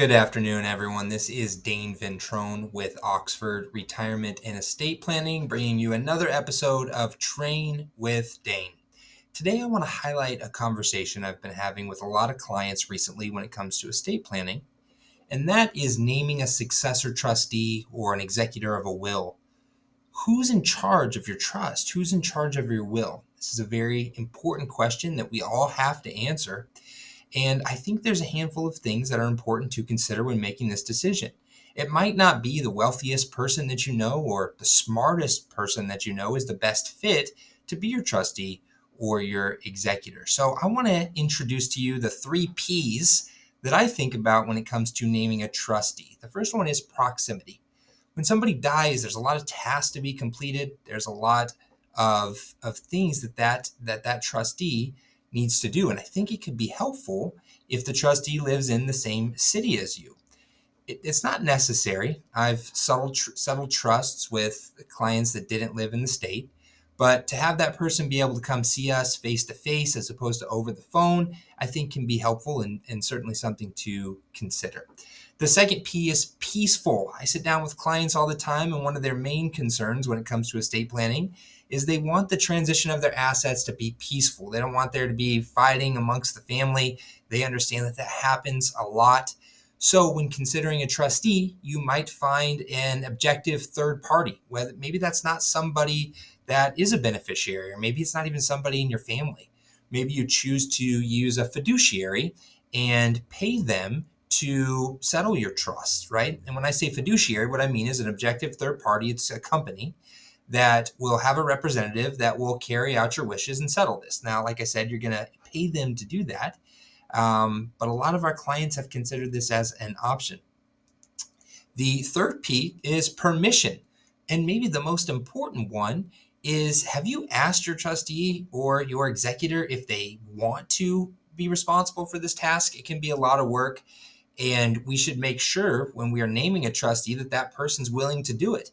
Good afternoon, everyone. This is Dayne Ventrone with Oxford Retirement and Estate Planning, bringing you another episode of Train with Dayne. Today, I want to highlight a conversation I've been having with a lot of clients recently when it comes to estate planning, and that is naming a successor trustee or an executor of a will. Who's in charge of your trust? Who's in charge of your will? This is a very important question that we all have to answer. And I think there's a handful of things that are important to consider when making this decision. It might not be the wealthiest person that you know or the smartest person that you know is the best fit to be your trustee or your executor. So I want to introduce to you the 3 P's that I think about when it comes to naming a trustee. The first one is proximity. When somebody dies, there's a lot of tasks to be completed. There's a lot of things that trustee needs to do. And I think it could be helpful if the trustee lives in the same city as you. It's not necessary. I've settled trusts with clients that didn't live in the state, but to have that person be able to come see us face to face as opposed to over the phone, I think can be helpful and certainly something to consider. The second P is peaceful. I sit down with clients all the time, and one of their main concerns when it comes to estate planning is they want the transition of their assets to be peaceful. They don't want there to be fighting amongst the family. They understand that happens a lot. So when considering a trustee, you might find an objective third party, whether maybe that's not somebody that is a beneficiary, or maybe it's not even somebody in your family. Maybe you choose to use a fiduciary and pay them to settle your trust, right? And when I say fiduciary, what I mean is an objective third party. It's a company that will have a representative that will carry out your wishes and settle this. Now, like I said, you're going to pay them to do that. But a lot of our clients have considered this as an option. The third P is permission. And maybe the most important one is, have you asked your trustee or your executor if they want to be responsible for this task? It can be a lot of work. And we should make sure when we are naming a trustee that person's willing to do it.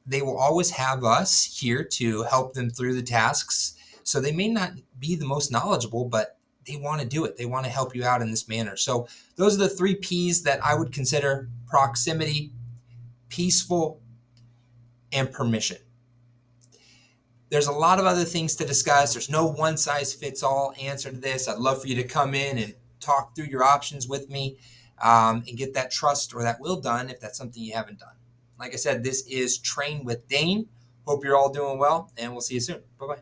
They will always have us here to help them through the tasks. So they may not be the most knowledgeable, but they want to do it. They want to help you out in this manner. So those are the 3 P's that I would consider: proximity, peaceful, and permission. There's a lot of other things to discuss. There's no one-size-fits-all answer to this. I'd love for you to come in and talk through your options with me and get that trust or that will done if that's something you haven't done. Like I said, this is Train with Dayne. Hope you're all doing well, and we'll see you soon. Bye-bye.